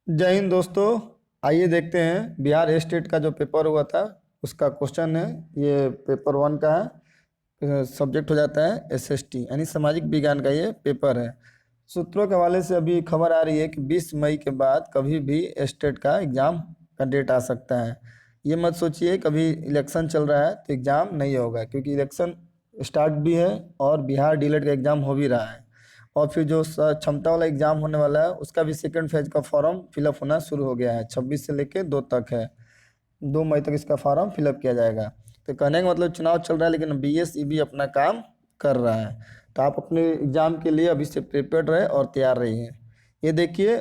जय हिंद दोस्तों। आइए देखते हैं बिहार स्टेट का जो पेपर हुआ था उसका क्वेश्चन है। ये पेपर 1 का है। सब्जेक्ट हो जाता है एसएसटी यानी सामाजिक विज्ञान का ये पेपर है। सूत्रों के हवाले से अभी खबर आ रही है कि 20 मई के बाद कभी भी स्टेट का एग्ज़ाम का डेट आ सकता है। ये मत सोचिए कभी इलेक्शन चल रहा है तो एग्ज़ाम नहीं होगा, क्योंकि इलेक्शन स्टार्ट भी है और बिहार डीएलएड का एग्ज़ाम हो भी रहा है। और फिर जो क्षमता वाला एग्ज़ाम होने वाला है उसका भी सेकंड फेज का फॉर्म फिलअप होना शुरू हो गया है। 26 से लेके 2 तक है, 2 मई तक इसका फॉर्म फिलअप किया जाएगा। तो कहने का मतलब चुनाव चल रहा है लेकिन बीएसईबी अपना काम कर रहा है। तो आप अपने एग्ज़ाम के लिए अभी से प्रिपेयर्ड रहे और तैयार रहिए। ये देखिए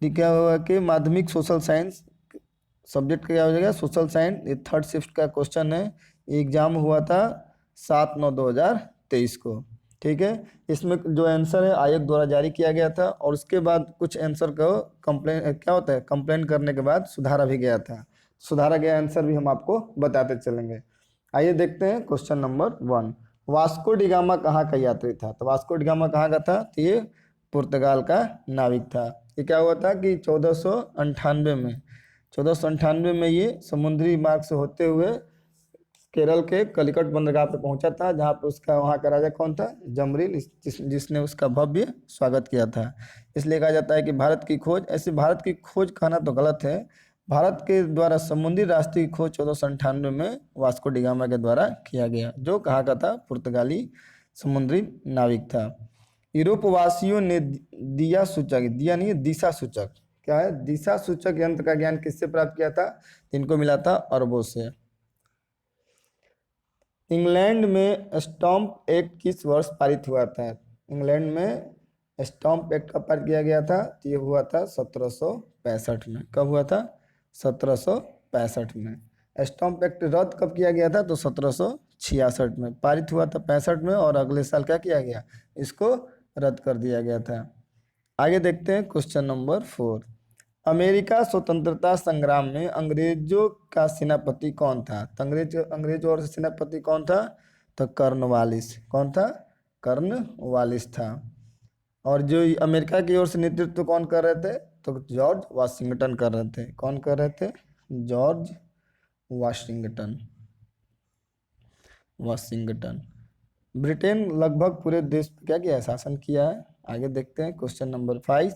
क्या हुआ कि माध्यमिक सोशल साइंस सब्जेक्ट क्या हो जाएगा, सोशल साइंस। ये थर्ड शिफ्ट का क्वेश्चन है। ये एग्ज़ाम हुआ था 7/9/2023 को। ठीक है, इसमें जो आंसर है आयोग द्वारा जारी किया गया था और उसके बाद कुछ आंसर को कंप्लेन क्या होता है, कंप्लेन करने के बाद सुधारा भी गया था। सुधारा गया आंसर भी हम आपको बताते चलेंगे। आइए देखते हैं क्वेश्चन नंबर 1। वास्को डिगामा कहाँ का यात्री था? तो वास्को डिगामा कहाँ का था? तो ये पुर्तगाल का नाविक था। ये क्या हुआ था कि 1498 में ये समुद्री मार्ग से होते हुए केरल के कलिकट बंदरगाह पे पहुंचा था, जहाँ पे उसका वहाँ का राजा कौन था? जमरीन, जिसने उसका भव्य स्वागत किया था। इसलिए कहा जाता है कि भारत की खोज, ऐसे भारत की खोज कहना तो गलत है, भारत के द्वारा समुद्री रास्ते की खोज 1498 में वास्को डिगामा के द्वारा किया गया, जो कहाँ का था? पुर्तगाली समुद्री नाविक था। यूरोपवासियों ने दिया सूचक, दिया नहीं दिशा सूचक, क्या है? दिशा सूचक यंत्र का ज्ञान किससे प्राप्त किया था? इनको मिला था अरबों से। इंग्लैंड में स्टॉम्प एक्ट किस वर्ष पारित हुआ था? इंग्लैंड में स्टॉम्प एक्ट कब पारित किया गया था? तो ये हुआ था 1765 में। कब हुआ था? 1765 में। स्टॉम्प एक्ट रद्द कब किया गया था? तो 1766 में पारित हुआ था, 65 में, और अगले साल क्या किया गया? इसको रद्द कर दिया गया था। आगे देखते हैं क्वेश्चन नंबर 4। अमेरिका स्वतंत्रता संग्राम में अंग्रेजों का सेनापति कौन था? तो अंग्रेजों और सेनापति कौन था? तो कर्नवालिस। कौन था? कर्नवालिस था। और जो अमेरिका की ओर से नेतृत्व कौन कर रहे थे? तो जॉर्ज वाशिंगटन कर रहे थे। कौन कर रहे थे? George Washington. वाशिंगटन। ब्रिटेन लगभग पूरे देश पे क्या किया है? शासन किया है। आगे देखते हैं क्वेश्चन नंबर 5।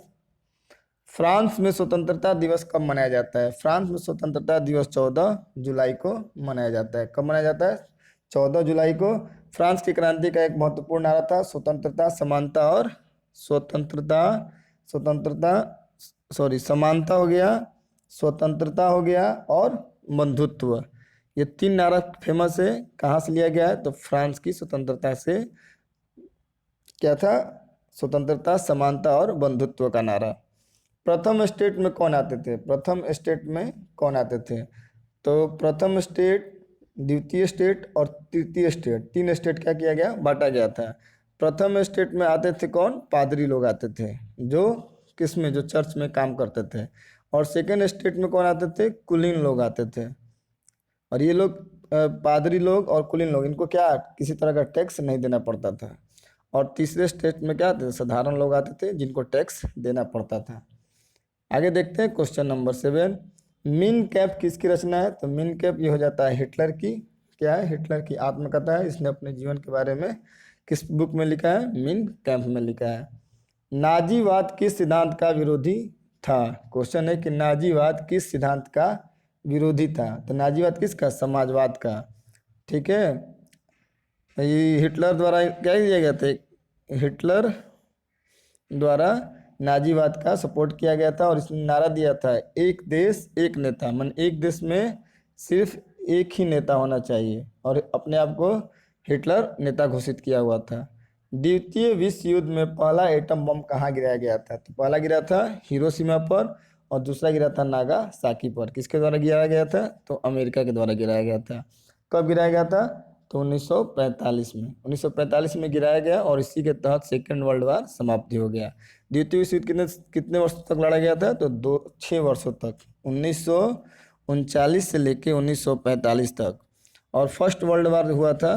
फ्रांस में स्वतंत्रता दिवस कब मनाया जाता है? फ्रांस में स्वतंत्रता दिवस 14 जुलाई को मनाया जाता है। कब मनाया जाता है? 14 जुलाई को। फ्रांस की क्रांति का एक महत्वपूर्ण नारा था स्वतंत्रता, समानता और स्वतंत्रता, स्वतंत्रता, सॉरी, समानता हो गया, स्वतंत्रता हो गया और बंधुत्व। ये 3 नारा फेमस है। कहाँ से लिया गया है? तो फ्रांस की स्वतंत्रता से। क्या था? स्वतंत्रता, समानता और बंधुत्व का नारा। प्रथम स्टेट में कौन आते थे? प्रथम स्टेट में कौन आते थे? तो प्रथम स्टेट, द्वितीय स्टेट और तृतीय स्टेट, 3 स्टेट क्या किया गया? बांटा गया था। प्रथम स्टेट में आते थे कौन? पादरी लोग आते थे, जो किस में? जो चर्च में काम करते थे। और सेकेंड स्टेट में कौन आते थे? कुलीन लोग आते थे। और ये लोग पादरी लोग और कुलीन लोग, इनको क्या किसी तरह का टैक्स नहीं देना पड़ता था। और तीसरे स्टेट में क्या आते थे? साधारण लोग आते थे जिनको टैक्स देना पड़ता था। आगे देखते हैं क्वेश्चन नंबर 7। मिन कैप किसकी रचना है? तो मिन कैप ये हो जाता है हिटलर की। क्या है? हिटलर की आत्मकथा है। इसने अपने जीवन के बारे में किस बुक में लिखा है? मिन कैम्प में लिखा है। नाजीवाद किस सिद्धांत का विरोधी था? क्वेश्चन है कि नाजीवाद किस सिद्धांत का विरोधी था? तो नाजीवाद किसका? समाजवाद का। ठीक है, ये हिटलर द्वारा क्या किया गया था? हिटलर द्वारा नाजीवाद का सपोर्ट किया गया था और इसने नारा दिया था एक देश एक नेता, मन एक देश में सिर्फ एक ही नेता होना चाहिए, और अपने आप को हिटलर नेता घोषित किया हुआ था। द्वितीय विश्व युद्ध में पहला एटम बम कहाँ गिराया गया था? तो पहला गिरा था हिरोशिमा पर और दूसरा गिरा था नागासाकी पर। किसके द्वारा गिराया गया था? तो अमेरिका के द्वारा गिराया गया था। कब गिराया गया था? तो 1945 में। 1945 में गिराया गया और इसी के तहत सेकेंड वर्ल्ड वार समाप्ति हो गया। द्वितीय विश्व युद्ध कितने कितने वर्षों तक लड़ा गया था? तो 6 वर्षों तक, 1939 से लेके 1945 तक। और फर्स्ट वर्ल्ड वार हुआ था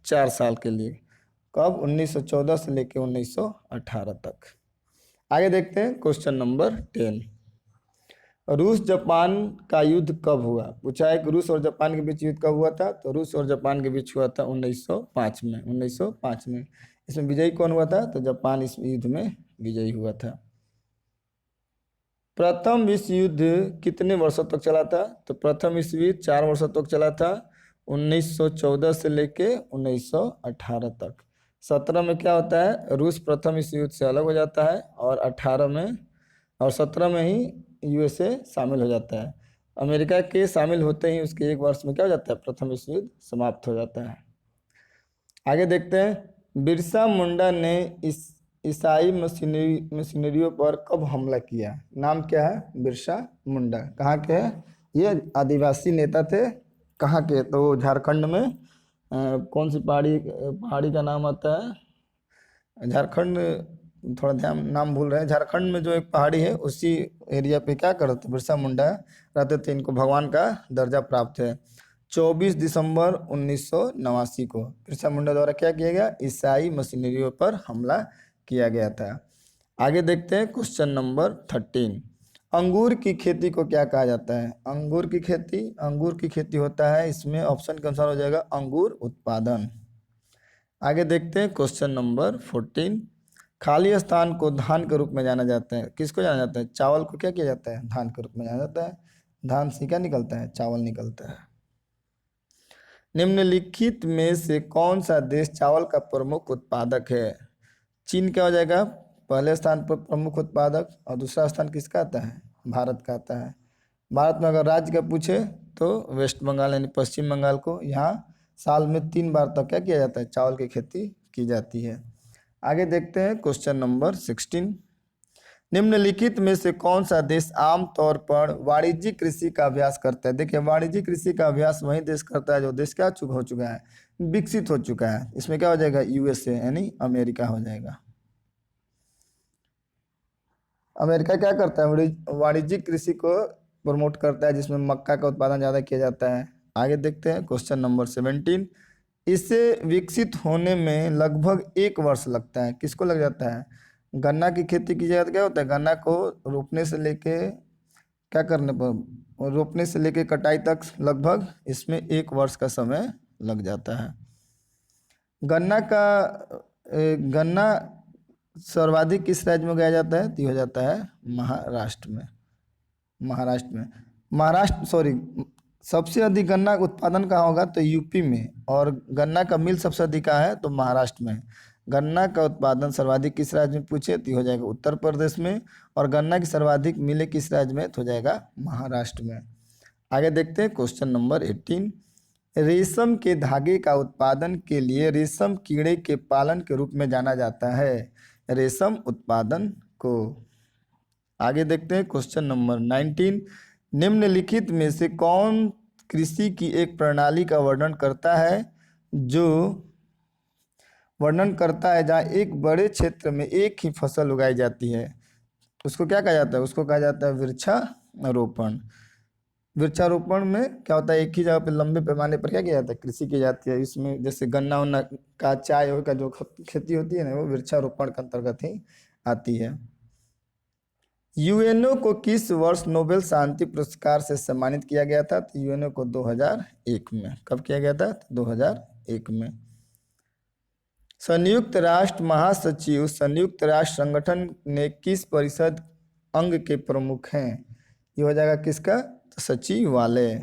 4 साल के लिए। कब? 1914 से लेके 1918 तक। आगे देखते हैं क्वेश्चन नंबर 10। रूस जापान का युद्ध कब हुआ? पूछा है कि रूस और जापान के बीच युद्ध कब हुआ था? तो रूस और जापान के बीच हुआ था 1905 में। 1905 में। इसमें विजयी कौन हुआ था? तो जापान इस युद्ध में विजयी हुआ था। प्रथम विश्व युद्ध कितने वर्षों तक चला था? तो प्रथम विश्व युद्ध 4 वर्षों तक चला था, 1914 से लेके 1918 तक। 17 में क्या होता है? रूस प्रथम विश्व युद्ध से अलग हो जाता है, और 18 में और 17 में ही यूएसए शामिल हो जाता है। अमेरिका के शामिल होते ही उसके 1 वर्ष में क्या हो जाता है? प्रथम विश्व युद्ध समाप्त हो जाता है। आगे देखते हैं, बिरसा मुंडा ने इस ईसाई मशीनरियों पर कब हमला किया? नाम क्या है? बिरसा मुंडा। कहाँ के हैं ये? आदिवासी नेता थे। कहाँ के? तो झारखंड में। कौन सी पहाड़ी पहाड़ी का नाम आता है? झारखंड। थोड़ा ध्यान, नाम भूल रहे हैं। झारखंड में जो एक पहाड़ी है, उसी एरिया पे क्या करते बिरसा मुंडा रहते थे। इनको भगवान का दर्जा प्राप्त है। 24 दिसंबर 1989 को बिरसा मुंडा द्वारा क्या किया गया? ईसाई मशीनरियों पर हमला किया गया था। आगे देखते हैं क्वेश्चन नंबर 13। अंगूर की खेती को क्या कहा जाता है? अंगूर की खेती, अंगूर की खेती होता है, इसमें ऑप्शन के अनुसार हो जाएगा अंगूर उत्पादन। आगे देखते हैं क्वेश्चन नंबर 14। खाली स्थान को धान के रूप में जाना जाता है। किसको जाना जाता है? चावल को क्या किया जाता है? धान के रूप में जाना जाता है। धान से क्या निकलता है? चावल निकलता है। निम्नलिखित में से कौन सा देश चावल का प्रमुख उत्पादक है? चीन क्या हो जाएगा? पहले स्थान पर प्रमुख उत्पादक, और दूसरा स्थान किसका आता है? भारत का आता है। भारत में अगर राज्य का पूछे तो वेस्ट बंगाल यानी पश्चिम बंगाल को, यहाँ साल में 3 बार तक क्या किया जाता है? चावल की खेती की जाती है। आगे देखते हैं क्वेश्चन नंबर 16। निम्नलिखित में से कौन सा देश आमतौर पर वाणिज्यिक कृषि का अभ्यास करता है? देखिए, वाणिज्यिक कृषि का अभ्यास वही देश करता है जो देश क्या हो चुका है? विकसित हो चुका है। इसमें क्या हो जाएगा? यूएसए यानी अमेरिका हो जाएगा। अमेरिका क्या करता है? वाणिज्यिक कृषि को प्रमोट करता है, जिसमें मक्का का उत्पादन ज़्यादा किया जाता है। आगे देखते हैं क्वेश्चन नंबर 17। इसे विकसित होने में लगभग 1 वर्ष लगता है। किसको लग जाता है? गन्ना की खेती की जाए तो क्या होता है? गन्ना को रोपने से लेके क्या करने पर, रोपने से लेके कटाई तक लगभग इसमें 1 वर्ष का समय लग जाता है। गन्ना का गन्ना सर्वाधिक किस राज्य में उगाया जाता है? तो ये हो जाता है महाराष्ट्र में। महाराष्ट्र में, महाराष्ट्र सॉरी, सबसे अधिक गन्ना उत्पादन कहाँ होगा? तो यूपी में। और गन्ना का मिल सबसे अधिक कहाँ है? तो महाराष्ट्र में। गन्ना का उत्पादन सर्वाधिक किस राज्य में पूछे तो हो जाएगा उत्तर प्रदेश में। और गन्ना की सर्वाधिक मिलें किस राज्य में? तो हो जाएगा महाराष्ट्र में। आगे देखते हैं क्वेश्चन नंबर 18। रेशम के धागे का उत्पादन के लिए रेशम कीड़े के पालन के रूप में जाना जाता है। रेशम उत्पादन को। आगे देखते हैं क्वेश्चन नंबर 19। निम्नलिखित में से कौन कृषि की एक प्रणाली का वर्णन करता है जहाँ एक बड़े क्षेत्र में एक ही फसल उगाई जाती है? उसको क्या कहा जाता है? उसको कहा जाता है वृक्षारोपण। वृक्षारोपण में क्या होता है? एक ही जगह पे लंबे पैमाने पर क्या किया जाता है? कृषि की जाती है। इसमें जैसे गन्ना उन्ना का, चाय का जो खेती होती है ना, वो वृक्षारोपण के अंतर्गत ही आती है। यूएनओ को किस वर्ष नोबेल शांति पुरस्कार से सम्मानित किया गया था? तो यूएनओ को 2001 में। कब किया गया था? 2001 में। संयुक्त राष्ट्र महासचिव संयुक्त राष्ट्र संगठन ने किस परिषद अंग के प्रमुख हैं? ये हो जाएगा किसका? तो सचिवालय।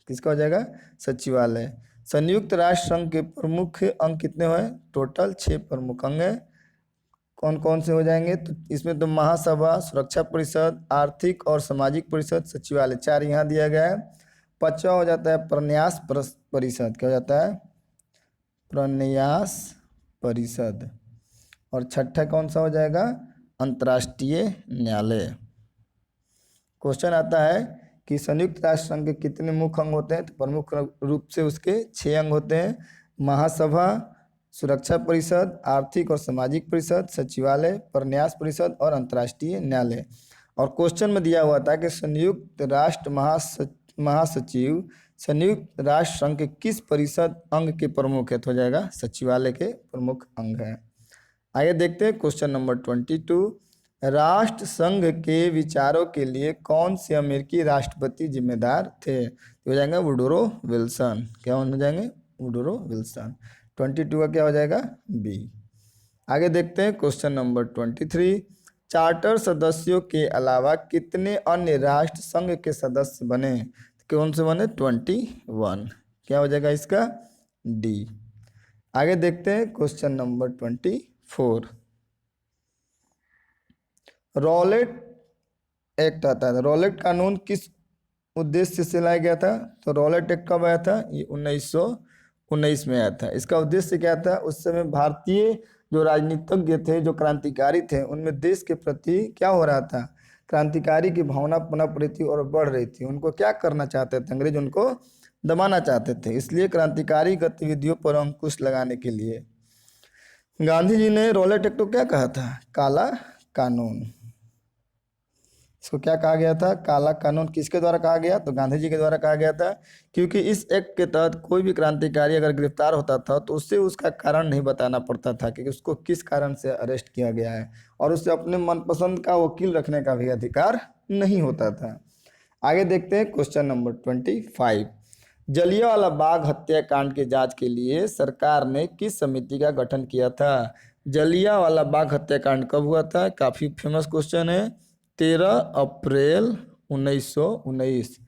किसका हो जाएगा? सचिवालय। संयुक्त राष्ट्र संघ के प्रमुख अंग कितने हुए? टोटल 6 प्रमुख अंग हैं। कौन कौन से हो जाएंगे? तो इसमें तो महासभा, सुरक्षा परिषद, आर्थिक और सामाजिक परिषद, सचिवालय, 4 यहाँ दिया गया है। 5वां हो जाता है प्रन्यास परिषद। क्या हो जाता है? प्रन्यास परिषद। और 6ठा कौन सा हो जाएगा? अंतर्राष्ट्रीय न्यायालय। क्वेश्चन आता है कि संयुक्त राष्ट्र संघ के कितने मुख्य अंग होते हैं? तो प्रमुख रूप से उसके 6 अंग होते हैं। महासभा, सुरक्षा परिषद, आर्थिक और सामाजिक परिषद, सचिवालय, प्रन्यास परिषद और अंतर्राष्ट्रीय न्यायालय। और क्वेश्चन में दिया हुआ था कि संयुक्त राष्ट्र महासचिव संयुक्त राष्ट्र संघ के किस परिषद अंग के प्रमुख है? तो हो जाएगा सचिवालय के प्रमुख अंग हैं। आगे देखते हैं क्वेश्चन नंबर 22। राष्ट्र संघ के विचारों के लिए कौन से अमेरिकी राष्ट्रपति जिम्मेदार थे? तो हो जाएंगे वुडरो विल्सन। क्या हो जाएंगे? Woodrow Wilson. 22 का क्या हो जाएगा? बी। आगे देखते हैं क्वेश्चन नंबर 23। चार्टर सदस्यों के अलावा कितने अन्य राष्ट्र संघ के सदस्य बने? कौन से बने? 21। क्या हो जाएगा इसका? डी। आगे देखते हैं क्वेश्चन नंबर 24। रॉलेट एक्ट आता है। रॉलेट कानून किस उद्देश्य से लाया गया था? तो रॉलेट एक्ट कब आया था? ये 1919 में आया था। इसका उद्देश्य क्या था? उस समय भारतीय जो राजनीतिज्ञ थे, जो क्रांतिकारी थे, उनमें देश के प्रति क्या हो रहा था? क्रांतिकारी की भावना पनप रही थी और बढ़ रही थी। उनको क्या करना चाहते थे? अंग्रेज उनको दबाना चाहते थे। इसलिए क्रांतिकारी गतिविधियों पर अंकुश लगाने के लिए गांधी जी ने रॉलेट एक्ट को क्या कहा था? काला कानून। इसको क्या कहा गया था? काला कानून। किसके द्वारा कहा गया? तो गांधी जी के द्वारा कहा गया था। क्योंकि इस एक्ट के तहत कोई भी क्रांतिकारी अगर गिरफ्तार होता था तो उससे उसका कारण नहीं बताना पड़ता था कि उसको किस कारण से अरेस्ट किया गया है, और उसे अपने मनपसंद का वकील रखने का भी अधिकार नहीं होता था। आगे देखते हैं क्वेश्चन नंबर 25। जलियांवाला बाग हत्याकांड की जांच के लिए सरकार ने किस समिति का गठन किया था? जलियांवाला बाग हत्याकांड कब हुआ था? काफी फेमस क्वेश्चन है। 13 अप्रैल 1919।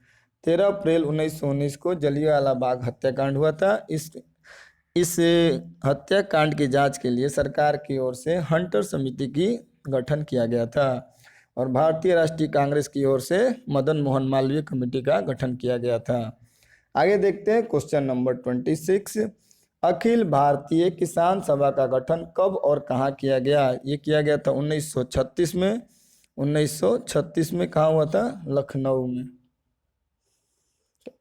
13 अप्रैल 1919 को जलियांवाला बाग हत्याकांड हुआ था। इस हत्याकांड की जांच के लिए सरकार की ओर से हंटर समिति की गठन किया गया था, और भारतीय राष्ट्रीय कांग्रेस की ओर से मदन मोहन मालवीय कमेटी का गठन किया गया था। आगे देखते हैं क्वेश्चन नंबर 26। अखिल भारतीय किसान सभा का गठन कब और कहाँ किया गया? ये किया गया था 1936 में। 1936 में कहाँ हुआ था? लखनऊ में।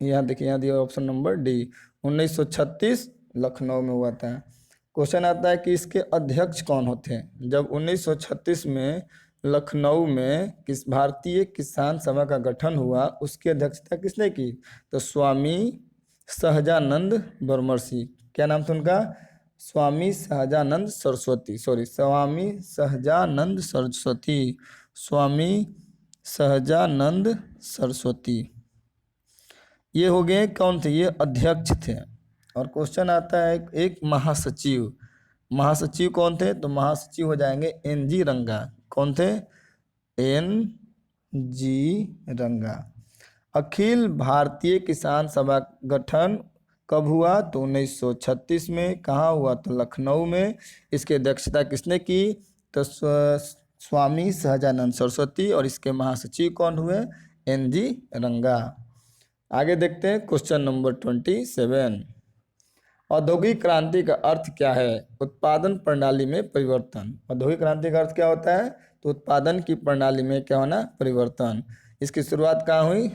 यहाँ देखिए, यहाँ दिया ऑप्शन नंबर डी, 1936 लखनऊ में हुआ था। क्वेश्चन आता है कि इसके अध्यक्ष कौन होते हैं? जब 1936 में लखनऊ में किस भारतीय किसान सभा का गठन हुआ, उसकी अध्यक्षता किसने की? तो स्वामी सहजानंद बरमर्सी। क्या नाम था उनका? स्वामी सहजानंद सरस्वती, सॉरी, स्वामी सहजानंद सरस्वती। स्वामी सहजानंद सरस्वती। ये हो गए कौन थे? ये अध्यक्ष थे। और क्वेश्चन आता है एक महासचिव। महासचिव कौन थे? तो महासचिव हो जाएंगे NG रंगा। कौन थे? NG रंगा। अखिल भारतीय किसान सभा गठन कब हुआ? तो 1936 में। कहाँ हुआ? तो लखनऊ में। इसकी अध्यक्षता किसने की? तो स्वामी सहजानंद सरस्वती। और इसके महासचिव कौन हुए? NG रंगा। आगे देखते हैं क्वेश्चन नंबर 27। औद्योगिक क्रांति का अर्थ क्या है? उत्पादन प्रणाली में परिवर्तन। औद्योगिक क्रांति का अर्थ क्या होता है? तो उत्पादन की प्रणाली में क्या होना? परिवर्तन। इसकी शुरुआत कहाँ हुई?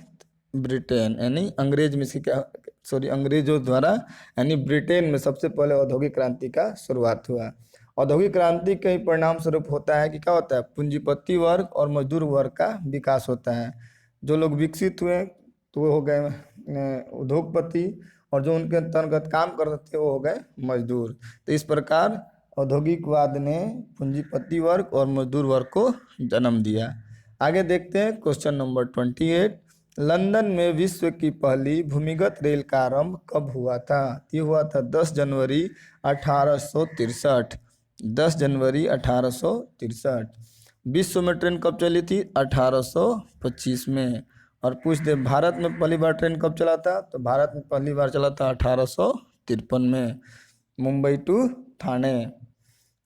ब्रिटेन, यानी अंग्रेज में इसकी क्या, सॉरी, अंग्रेजों द्वारा, यानी ब्रिटेन में सबसे पहले औद्योगिक क्रांति का शुरुआत हुआ। औद्योगिक क्रांति के परिणाम स्वरूप होता है कि क्या होता है? पूंजीपति वर्ग और मजदूर वर्ग का विकास होता है। जो लोग विकसित हुए तो वो हो गए उद्योगपति, और जो उनके अंतर्गत काम करते थे वो हो गए मजदूर। तो इस प्रकार औद्योगिकवाद ने पूंजीपति वर्ग और मजदूर वर्ग को जन्म दिया। आगे देखते हैं क्वेश्चन नंबर 28। लंदन में विश्व की पहली भूमिगत रेल का आरंभ कब हुआ था? ये हुआ था 10 जनवरी 1863। 10 जनवरी 1863। विश्व में ट्रेन कब चली थी? 1825 में। और पूछ दे भारत में पहली बार ट्रेन कब चला था? तो भारत में पहली बार चला था 1853 में, मुंबई टू ठाणे।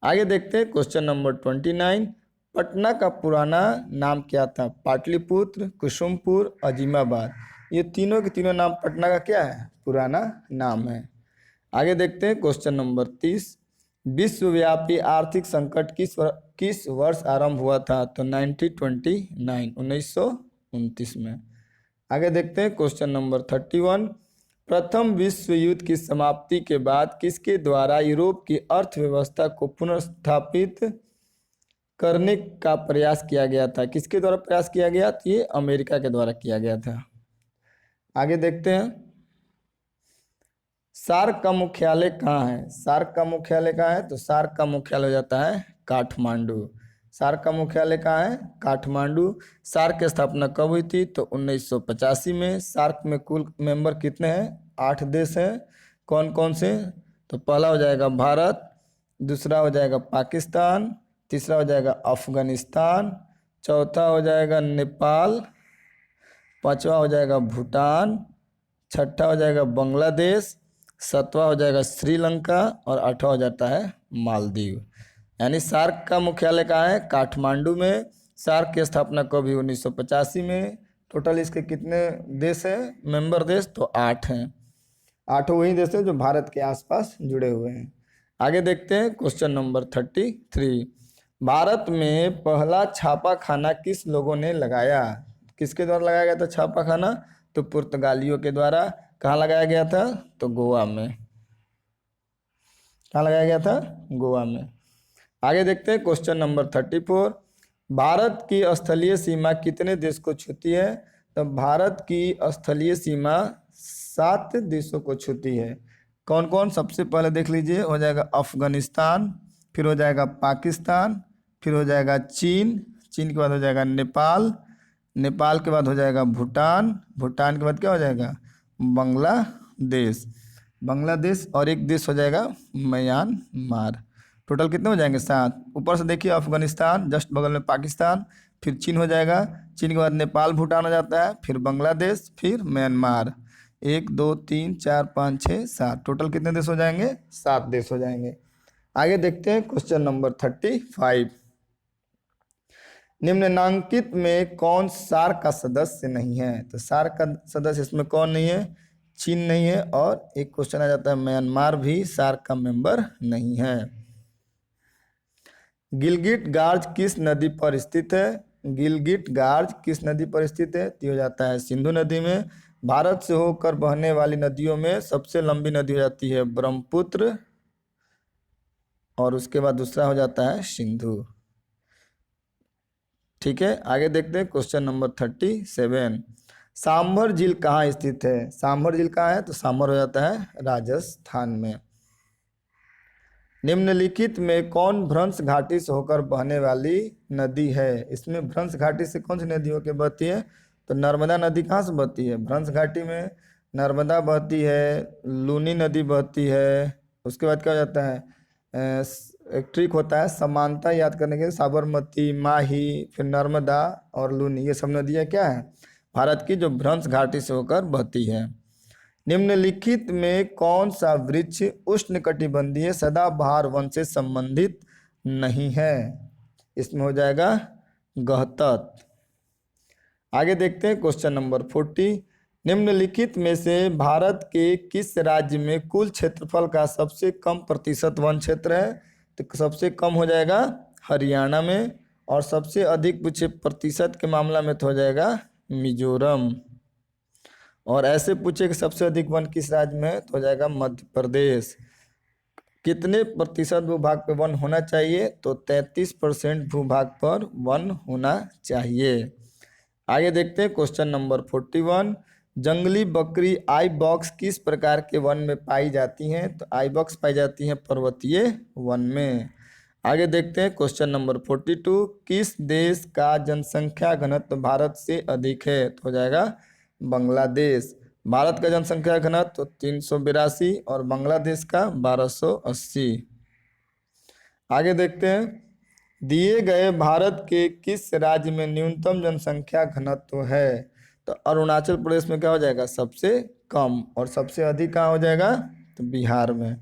आगे देखते हैं क्वेश्चन नंबर 29। पटना का पुराना नाम क्या था? पाटलिपुत्र, कुसुमपुर, अजीमाबाद। ये तीनों के तीनों नाम पटना का क्या है? पुराना नाम है। आगे देखते हैं क्वेश्चन नंबर 30। विश्वव्यापी आर्थिक संकट किस वर्ष आरंभ हुआ था? तो 1929 में। आगे देखते हैं क्वेश्चन नंबर 31। प्रथम विश्व युद्ध की समाप्ति के बाद किसके द्वारा यूरोप की अर्थव्यवस्था को पुनर्स्थापित करने का प्रयास किया गया था? किसके द्वारा प्रयास किया गया? तो ये अमेरिका के द्वारा किया गया था। आगे देखते हैं सार्क का मुख्यालय कहाँ है? सार्क का मुख्यालय कहाँ है? तो सार्क का मुख्यालय हो जाता है काठमांडू। सार्क का मुख्यालय कहाँ है? काठमांडू। सार्क की स्थापना कब हुई थी? तो 1985 में। सार्क में कुल मेंबर कितने हैं? 8 देश हैं। कौन कौन से? तो पहला हो जाएगा भारत, दूसरा हो जाएगा पाकिस्तान, तीसरा हो जाएगा अफगानिस्तान, चौथा हो जाएगा नेपाल, पांचवा हो जाएगा भूटान, छठा हो जाएगा बांग्लादेश, सातवां हो जाएगा श्रीलंका और आठवां हो जाता है मालदीव। यानी सार्क का मुख्यालय कहाँ है? काठमांडू में। सार्क की स्थापना कब हुई? 1985 में। टोटल इसके कितने देश हैं मेंबर देश? तो 8 हैं। 8 वही देश हैं जो भारत के आसपास जुड़े हुए हैं। आगे देखते हैं क्वेश्चन नंबर 33। भारत में पहला छापा खाना किस लोगों ने लगाया? किसके द्वारा लगाया गया था छापा खाना? तो पुर्तगालियों के द्वारा। कहाँ लगाया गया था? तो गोवा में। कहाँ लगाया गया था? गोवा में। आगे देखते हैं क्वेश्चन नंबर 34। भारत की स्थलीय सीमा कितने देश को छूती है? तो भारत की स्थलीय सीमा 7 देशों को छूती है। कौन कौन? सबसे पहले देख लीजिए, हो जाएगा अफगानिस्तान, फिर हो जाएगा पाकिस्तान, फिर हो जाएगा चीन, चीन के बाद हो जाएगा नेपाल, नेपाल के बाद हो जाएगा भूटान, भूटान के बाद क्या हो जाएगा? बांग्लादेश, बांग्लादेश और एक देश हो जाएगा म्यांमार। टोटल कितने हो जाएंगे? 7। ऊपर से देखिए अफगानिस्तान, जस्ट बगल में पाकिस्तान, फिर चीन हो जाएगा, चीन के बाद नेपाल भूटान हो जाता है, फिर बांग्लादेश, फिर म्यांमार। 1 2 3 4 5 6 7, टोटल कितने देश हो जाएंगे? 7 देश हो जाएंगे। आगे देखते हैं क्वेश्चन नंबर 35। निम्नलिखित में कौन सार्क का सदस्य नहीं है? तो सार्क का सदस्य इसमें कौन नहीं है? चीन नहीं है, और एक क्वेश्चन आ जाता है म्यांमार भी सार्क का मेंबर नहीं है। गिलगिट गार्ज किस नदी पर स्थित है? गिलगिट गार्ज किस नदी पर स्थित है? तो हो जाता है सिंधु नदी में। भारत से होकर बहने वाली नदियों में सबसे लंबी नदी हो जाती है ब्रह्मपुत्र, और उसके बाद दूसरा हो जाता है सिंधु। ठीक है, आगे देखते हैं क्वेश्चन नंबर 37। सांभर झील कहाँ स्थित है? सांभर झील कहाँ है? तो सांभर हो जाता है राजस्थान में। निम्नलिखित में कौन भ्रंश घाटी से होकर बहने वाली नदी है? इसमें भ्रंश घाटी से कौन सी नदी होकर बहती है? तो नर्मदा नदी कहाँ से बहती है? भ्रंश घाटी में नर्मदा बहती है, लूनी नदी बहती है। उसके बाद क्या हो जाता है? एक ट्रिक होता है समानता याद करने के लिए, साबरमती, माही, फिर नर्मदा और लूनी, ये सब नदियाँ क्या है? भारत की जो भ्रंश घाटी से होकर बहती है। निम्नलिखित में कौन सा वृक्ष उष्णकटिबंधीय सदाबहार वन से संबंधित नहीं है? इसमें हो जाएगा गहतत। आगे देखते हैं क्वेश्चन नंबर 40। निम्नलिखित में से भारत के किस राज्य में कुल क्षेत्रफल का सबसे कम प्रतिशत वन क्षेत्र है? तो सबसे कम हो जाएगा हरियाणा में, और सबसे अधिक पूछे प्रतिशत के मामला में तो हो जाएगा मिजोरम। और ऐसे पूछे कि सबसे अधिक वन किस राज्य में है? तो हो जाएगा मध्य प्रदेश। कितने प्रतिशत भूभाग पर वन होना चाहिए? तो 33% भूभाग पर वन होना चाहिए। आगे देखते हैं क्वेश्चन नंबर 41। जंगली बकरी आई बॉक्स किस प्रकार के वन में पाई जाती हैं? तो आई बॉक्स पाई जाती हैं पर्वतीय वन में। आगे देखते हैं क्वेश्चन नंबर 42। किस देश का जनसंख्या घनत्व भारत से अधिक है? तो हो जाएगा बांग्लादेश। भारत का जनसंख्या घनत्व 382 और बांग्लादेश का 1280। आगे देखते हैं, दिए गए भारत के किस राज्य में न्यूनतम जनसंख्या घनत्व है? तो अरुणाचल प्रदेश में क्या हो जाएगा? सबसे कम। और सबसे अधिक कहाँ हो जाएगा? तो बिहार में।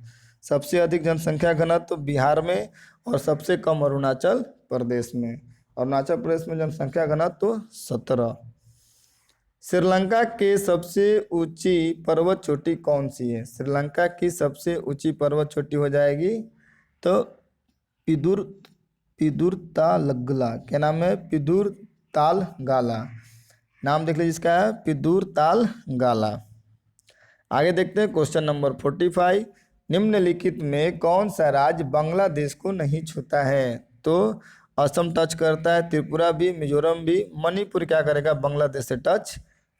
सबसे अधिक जनसंख्या घनत्व बिहार में, और सबसे कम अरुणाचल प्रदेश में। अरुणाचल प्रदेश में जनसंख्या घनत्व 17। श्रीलंका के सबसे ऊंची पर्वत चोटी कौन सी है? श्रीलंका की सबसे ऊंची पर्वत चोटी हो जाएगी तो पिदुरतालगला। क्या नाम है? पिदुरतालगाला। नाम देख लीजिए इसका है पिदुरतालगाला। आगे देखते हैं क्वेश्चन नंबर 45। निम्नलिखित में कौन सा राज्य बांग्लादेश को नहीं छूता है? तो असम टच करता है, त्रिपुरा भी, मिजोरम भी। मणिपुर क्या करेगा? बांग्लादेश से टच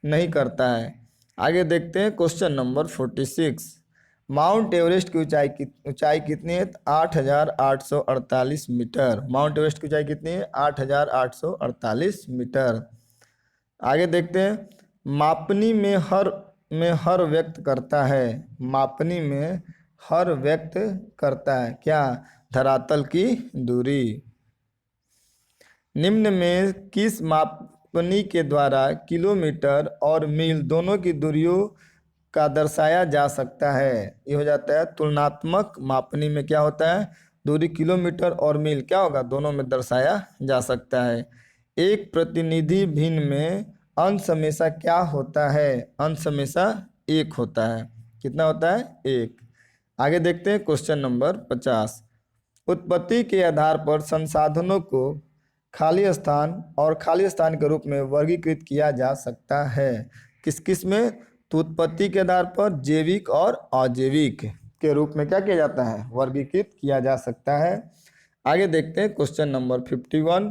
नहीं करता है। आगे देखते हैं क्वेश्चन नंबर 46। माउंट एवरेस्ट की ऊंचाई कितनी है? 8,848 मीटर। माउंट एवरेस्ट की ऊंचाई कितनी है? 8,848 मीटर। आगे देखते हैं। मापनी में हर व्यक्त करता है। मापनी में हर व्यक्त करता है क्या? धरातल की दूरी। निम्न में किस मापनी के द्वारा किलोमीटर और मील दोनों की दूरियों का दर्शाया जा सकता है? ये हो जाता है तुलनात्मक मापनी में क्या होता है? दूरी किलोमीटर और मील क्या होगा? दोनों में दर्शाया जा सकता है। एक प्रतिनिधि भिन्न में अंश हमेशा क्या होता है? अंश हमेशा एक होता है। कितना होता है? एक। आगे देखते हैं क्वेश्चन नंबर 50। उत्पत्ति के आधार पर संसाधनों को खाली स्थान और खाली स्थान के रूप में वर्गीकृत किया जा सकता है। किस किस में? तो उत्पत्ति के आधार पर जैविक और अजैविक के रूप में क्या किया जाता है? वर्गीकृत किया जा सकता है। आगे देखते हैं क्वेश्चन नंबर 51।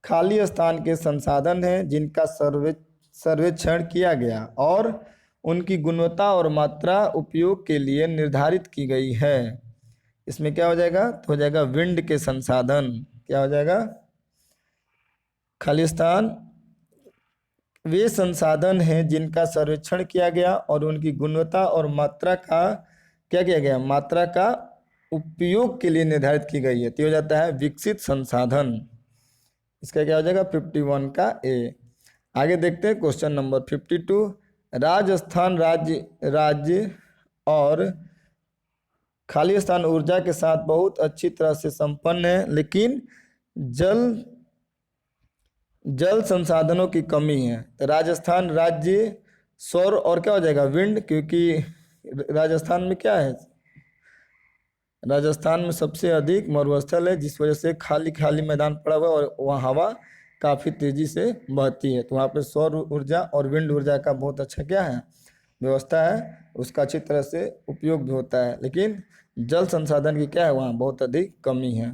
खाली स्थान के संसाधन हैं जिनका सर्वेक्षण किया गया और उनकी गुणवत्ता और मात्रा उपयोग के लिए निर्धारित की गई है। इसमें क्या हो जाएगा? तो हो जाएगा विंड के संसाधन। क्या हो जाएगा? खालिस्तान वे संसाधन हैं जिनका सर्वेक्षण किया गया और उनकी गुणवत्ता और मात्रा का क्या किया गया? मात्रा का उपयोग के लिए निर्धारित की गई है। तो हो जाता है विकसित संसाधन। इसका क्या हो जाएगा? 51 का ए। आगे देखते हैं क्वेश्चन नंबर 52। राजस्थान राज्य और खालिस्तान ऊर्जा के साथ बहुत अच्छी तरह से संपन्न है, लेकिन जल जल संसाधनों की कमी है। तो राजस्थान राज्य सौर और क्या हो जाएगा? विंड, क्योंकि राजस्थान में क्या है? राजस्थान में सबसे अधिक मरुस्थल है, जिस वजह से खाली खाली मैदान पड़ा हुआ है और वहाँ हवा काफ़ी तेज़ी से बहती है। तो वहाँ पे सौर ऊर्जा और विंड ऊर्जा का बहुत अच्छा क्या है? व्यवस्था है। उसका अच्छी तरह से उपयोग भी होता है, लेकिन जल संसाधन की क्या है? वहाँ बहुत अधिक कमी है।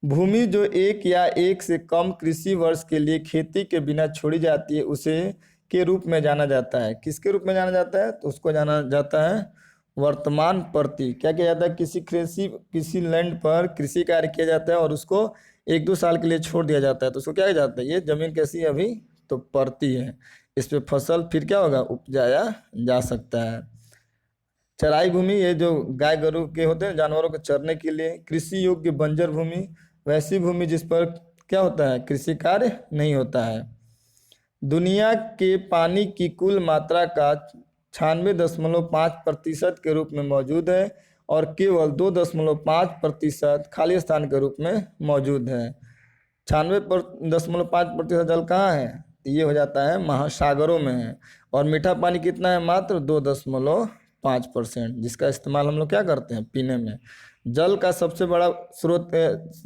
भूमि जो एक या एक से कम कृषि वर्ष के लिए खेती के बिना छोड़ी जाती है उसे के रूप में जाना जाता है। किसके रूप में जाना जाता है? तो उसको जाना जाता है वर्तमान प्रति। क्या किया जाता है? किसी लैंड पर कृषि कार्य किया जाता है और उसको 1-2 साल के लिए छोड़ दिया जाता है, तो उसको क्या किया जाता है? ये जमीन कैसी है अभी? तो प्रति है। इस पे फसल फिर क्या होगा? उपजाया जा सकता है। चराई भूमि, ये जो गाय गरु के होते हैं जानवरों के चरने के लिए। कृषि योग्य बंजर भूमि, वैसी भूमि जिस पर क्या होता है? कृषि कार्य नहीं होता है। दुनिया के पानी की कुल मात्रा का 96.5% के रूप में मौजूद है और केवल 2.5% खाली स्थान के रूप में मौजूद है। 96.5% जल कहाँ है? ये हो जाता है महासागरों में है। और मीठा पानी कितना है? मात्र 2.5%, जिसका इस्तेमाल हम लोग क्या करते हैं? पीने में। जल का सबसे बड़ा स्रोत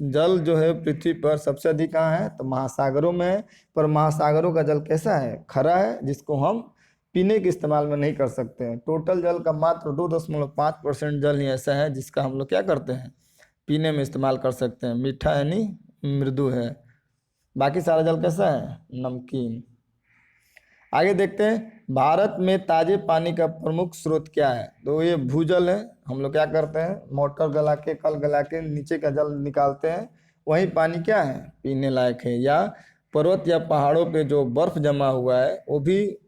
जल जो है पृथ्वी पर सबसे अधिक कहाँ है? तो महासागरों में है। पर महासागरों का जल कैसा है? खरा है, जिसको हम पीने के इस्तेमाल में नहीं कर सकते हैं। टोटल जल का मात्र 2.5% जल ही ऐसा है जिसका हम लोग क्या करते हैं? पीने में इस्तेमाल कर सकते हैं। मीठा यानी मृदु है। बाकी सारा जल कैसा है? नमकीन। आगे देखते हैं। भारत में ताजे पानी का प्रमुख स्रोत क्या है? तो ये भूजल है। हम लोग क्या करते हैं? मोटर गला के, कल गला के नीचे का जल निकालते हैं। वही पानी क्या है? पीने लायक है। या पर्वत या पहाड़ों पे जो बर्फ जमा हुआ है वो भी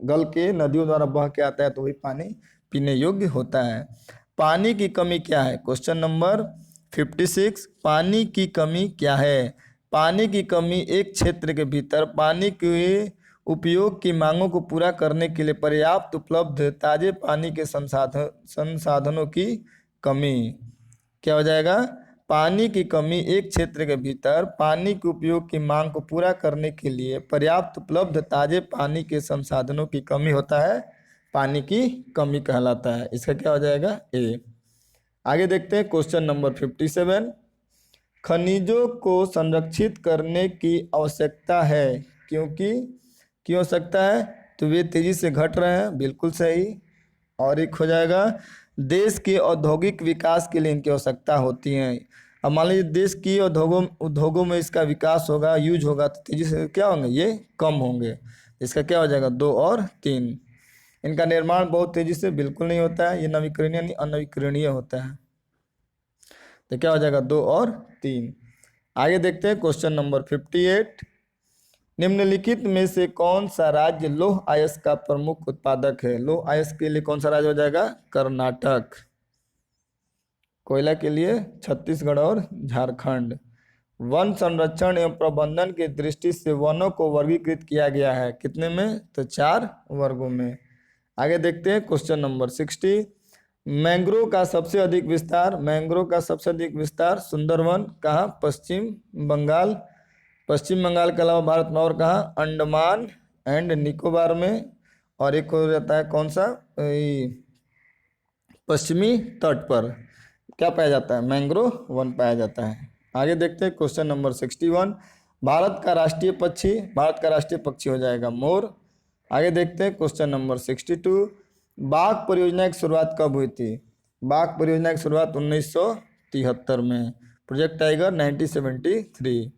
गल के नदियों द्वारा बह के आता है, तो वही पानी पीने योग्य होता है। पानी की कमी क्या है? Question number 56। पानी की कमी क्या है? पानी की कमी एक क्षेत्र के भीतर पानी के उपयोग की मांगों को पूरा करने के लिए पर्याप्त उपलब्ध ताजे पानी के संसाधनों की कमी। क्या हो जाएगा? पानी की कमी एक क्षेत्र के भीतर पानी के उपयोग की मांग को पूरा करने के लिए पर्याप्त उपलब्ध ताजे पानी के संसाधनों की कमी होता है, पानी की कमी कहलाता है। इसका क्या हो जाएगा? ए। आगे देखते हैं क्वेश्चन नंबर 57। खनिजों को संरक्षित करने की आवश्यकता है क्योंकि क्यों आवश्यकता है? तो वे तेजी से घट रहे हैं। बिल्कुल सही। और एक हो जाएगा देश के औद्योगिक विकास के लिए इनकी आवश्यकता होती है। अब मान लीजिए देश की उद्योगों में इसका विकास होगा, यूज होगा, तो तेजी से क्या होंगे? ये कम होंगे। इसका क्या हो जाएगा? 2 और 3। इनका निर्माण बहुत तेजी से बिल्कुल नहीं होता है, ये नवीकरणीय नहीं अनवीकरणीय होता है। तो क्या हो जाएगा 2 और 3। आगे देखते हैं क्वेश्चन नंबर 58। निम्नलिखित में से कौन सा राज्य लौह अयस्क का प्रमुख उत्पादक है? लौह अयस्क के लिए कौन सा राज्य हो जाएगा? कर्नाटक। कोयला के लिए छत्तीसगढ़ और झारखंड। वन संरक्षण एवं प्रबंधन की दृष्टि से वनों को वर्गीकृत किया गया है कितने में? तो 4 वर्गों में। आगे देखते हैं क्वेश्चन नंबर 60। मैंग्रोव का सबसे अधिक विस्तार, मैंग्रोव का सबसे अधिक विस्तार सुंदरवन कहाँ? पश्चिम बंगाल। पश्चिम बंगाल के अलावा भारत में और कहाँ? अंडमान एंड निकोबार में। और एक हो जाता है कौन सा? पश्चिमी तट पर क्या पाया जाता है? मैंग्रोव वन पाया जाता है। आगे देखते हैं क्वेश्चन नंबर 61। भारत का राष्ट्रीय पक्षी, भारत का राष्ट्रीय पक्षी हो जाएगा मोर। आगे देखते हैं क्वेश्चन नंबर 62। बाघ परियोजना की शुरुआत कब हुई थी? बाघ परियोजना की शुरुआत 1973 में। Project tiger 1973।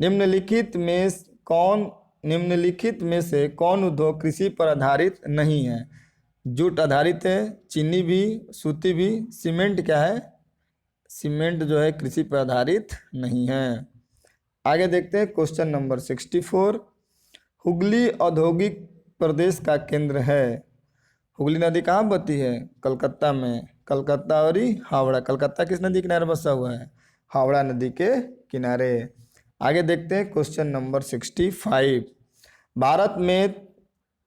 निम्नलिखित में कौन निम्नलिखित में से कौन उद्योग कृषि पर आधारित नहीं है? जूट आधारित है, चीनी भी, सूती भी, सीमेंट क्या है? सीमेंट जो है कृषि पर आधारित नहीं है। आगे देखते हैं क्वेश्चन नंबर 64। हुगली औद्योगिक प्रदेश का केंद्र है। हुगली नदी कहाँ बहती है? कलकत्ता में। कलकत्ता और हावड़ा। कलकत्ता किस नदी किनारे बसा हुआ है? हावड़ा नदी के किनारे। आगे देखते हैं क्वेश्चन नंबर 65। भारत में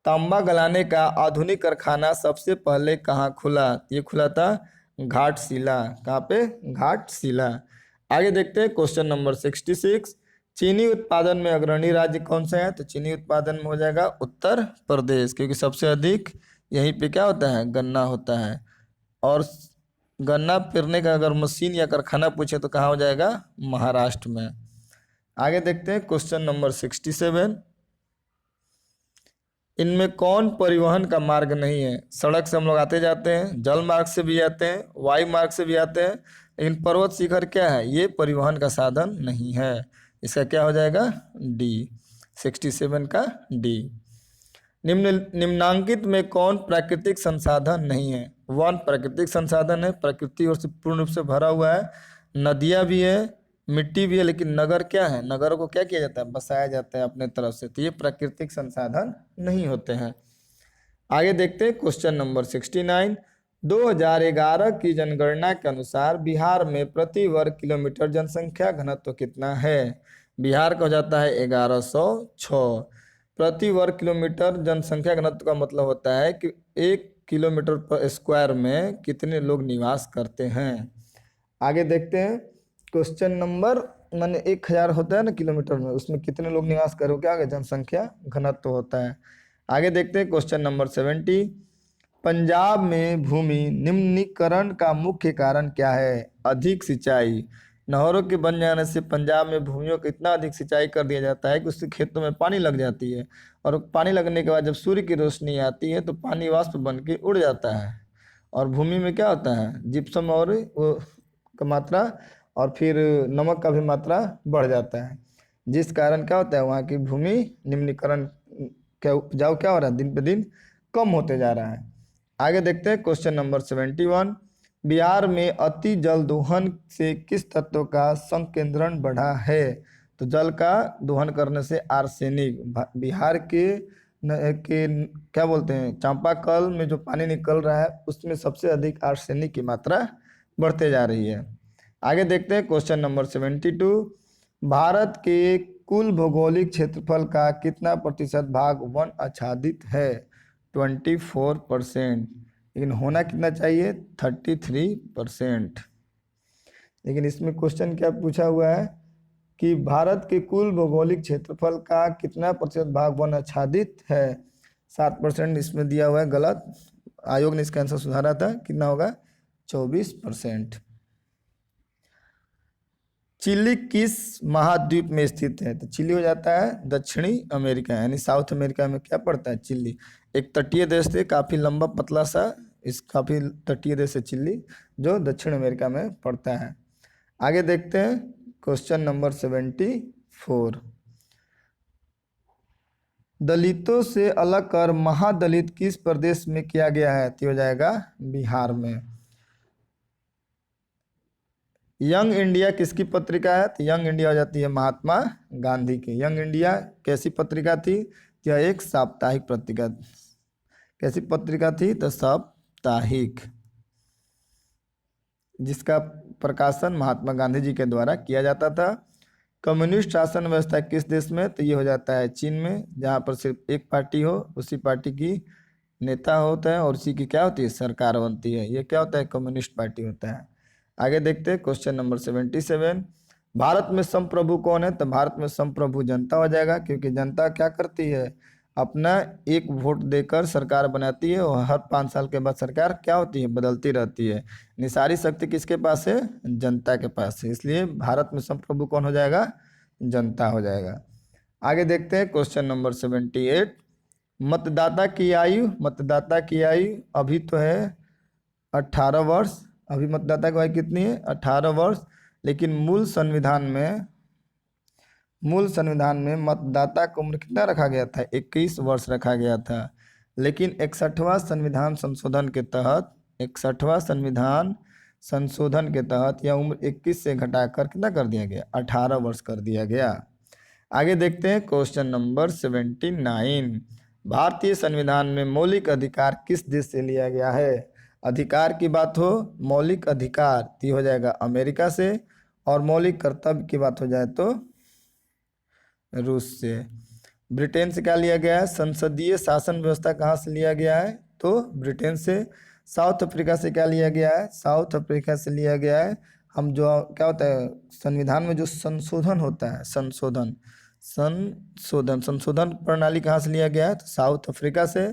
तांबा गलाने का आधुनिक कारखाना सबसे पहले कहाँ खुला? ये खुला था घाटशिला। कहाँ पे? घाटशिला। आगे देखते हैं क्वेश्चन नंबर 66। चीनी उत्पादन में अग्रणी राज्य कौन सा है? तो चीनी उत्पादन में हो जाएगा उत्तर प्रदेश, क्योंकि सबसे अधिक यहीं पे क्या होता है? गन्ना होता है। और गन्ना पेरने का अगर मशीन या कारखाना पूछे तो कहाँ हो जाएगा? महाराष्ट्र में। आगे देखते हैं क्वेश्चन नंबर 67। इनमें कौन परिवहन का मार्ग नहीं है? सड़क से हम लोग आते जाते हैं, जल मार्ग से भी आते हैं, वायु मार्ग से भी आते हैं, लेकिन पर्वत शिखर क्या है? ये परिवहन का साधन नहीं है। इसका क्या हो जाएगा? डी। 67 का डी। निम्नांकित में कौन प्राकृतिक संसाधन नहीं है? वन प्राकृतिक संसाधन है, प्रकृति और से पूर्ण रूप से भरा हुआ है। नदियां भी है, मिट्टी भी है, लेकिन नगर क्या है? नगरों को क्या किया जाता है? बसाया जाता है अपने तरफ से, तो ये प्राकृतिक संसाधन नहीं होते हैं। आगे देखते हैं क्वेश्चन नंबर 69। 2011 की जनगणना के अनुसार बिहार में प्रति वर्ग किलोमीटर जनसंख्या घनत्व कितना है? बिहार का हो जाता है 1106। प्रति वर्ग किलोमीटर जनसंख्या घनत्व का मतलब होता है कि 1 किलोमीटर पर स्क्वायर में कितने लोग निवास करते हैं। आगे देखते हैं क्वेश्चन नंबर, माने 1000 होता है ना किलोमीटर में, उसमें कितने लोग निवास करो? क्या आगे जनसंख्या घनत्व होता है। आगे देखते हैं क्वेश्चन नंबर 70। पंजाब में भूमि निम्नीकरण का मुख्य कारण क्या है? अधिक सिंचाई। नहरों के बन जाने से पंजाब में भूमियों को इतना अधिक सिंचाई कर दिया जाता है कि उससे खेतों में पानी लग जाती है, और पानी लगने के बाद जब सूर्य की रोशनी आती है तो पानी वाष्प बन के उड़ जाता है, और भूमि में क्या होता है? जिप्सम और वो का मात्रा और फिर नमक का भी मात्रा बढ़ जाता है, जिस कारण क्या होता है? वहाँ की भूमि निम्नीकरण क्या उपजाऊ क्या हो रहा है? दिन पे दिन कम होते जा रहा है। आगे देखते हैं क्वेश्चन नंबर 71। बिहार में अति जल दोहन से किस तत्व का संकेंद्रण बढ़ा है? तो जल का दोहन करने से आर्सेनिक। बिहार के क्या बोलते हैं, चांपाकल में जो पानी निकल रहा है उसमें सबसे अधिक आर्सेनिक की मात्रा बढ़ते जा रही है। आगे देखते हैं क्वेश्चन नंबर 72। भारत के कुल भौगोलिक क्षेत्रफल का कितना प्रतिशत भाग वन आच्छादित है? 24%। लेकिन होना कितना चाहिए? 33%। लेकिन इसमें क्वेश्चन क्या पूछा हुआ है कि भारत के कुल भौगोलिक क्षेत्रफल का कितना प्रतिशत भाग वन आच्छादित है? 7% इसमें दिया हुआ है, गलत। आयोग ने इसका आंसर सुधारा था, कितना होगा? 24%। चिली किस महाद्वीप में स्थित है? तो चिली हो जाता है दक्षिणी अमेरिका, यानी साउथ अमेरिका में क्या पड़ता है? चिली। एक तटीय देश है, काफी लंबा पतला सा, इस काफी तटीय देश है चिली, जो दक्षिण अमेरिका में पड़ता है। आगे देखते हैं क्वेश्चन नंबर 74। दलितों से अलग कर महादलित किस प्रदेश में किया गया है? तो हो जाएगा बिहार में। यंग इंडिया किसकी पत्रिका है? तो यंग इंडिया हो जाती है महात्मा गांधी की। यंग इंडिया कैसी पत्रिका थी? यह एक साप्ताहिक पत्रिका। कैसी पत्रिका थी? तो साप्ताहिक, जिसका प्रकाशन महात्मा गांधी जी के द्वारा किया जाता था। कम्युनिस्ट शासन व्यवस्था किस देश में? तो ये हो जाता है चीन में, जहाँ पर सिर्फ एक पार्टी हो, उसी पार्टी की नेता होता है और उसी की क्या होती है? सरकार बनती है। ये क्या होता है? कम्युनिस्ट पार्टी होता है। आगे देखते हैं क्वेश्चन नंबर 77। भारत में संप्रभु कौन है? तो भारत में संप्रभु जनता हो जाएगा, क्योंकि जनता क्या करती है? अपना एक वोट देकर सरकार बनाती है और हर 5 साल के बाद सरकार क्या होती है? बदलती रहती है। निसारी शक्ति किसके पास है? जनता के पास है। इसलिए भारत में संप्रभु कौन हो जाएगा? जनता हो जाएगा। आगे देखते हैं क्वेश्चन नंबर 78। मतदाता की आयु, मतदाता की आयु अभी तो है 18 वर्ष। अभी मतदाता की आयु कितनी है? 18 वर्ष। लेकिन मूल संविधान में मतदाता की उम्र कितना रखा गया था? 21 वर्ष रखा गया था। लेकिन 61वां संविधान संशोधन के तहत 61वां संविधान संशोधन के तहत यह उम्र 21 से घटाकर कितना कर दिया गया? 18 वर्ष कर दिया गया। आगे देखते हैं क्वेश्चन नंबर 79। भारतीय संविधान में मौलिक अधिकार किस देश से लिया गया है? अधिकार की बात हो, मौलिक अधिकार तो हो जाएगा अमेरिका से, और मौलिक कर्तव्य की बात हो जाए तो रूस से। ब्रिटेन से क्या लिया गया है? संसदीय शासन व्यवस्था कहाँ से लिया गया है? तो ब्रिटेन से। साउथ अफ्रीका से क्या लिया गया है? साउथ अफ्रीका से लिया गया है। हम जो क्या होता है संविधान में जो संशोधन होता है, संशोधन प्रणाली कहाँ से लिया गया है? तो साउथ अफ्रीका से।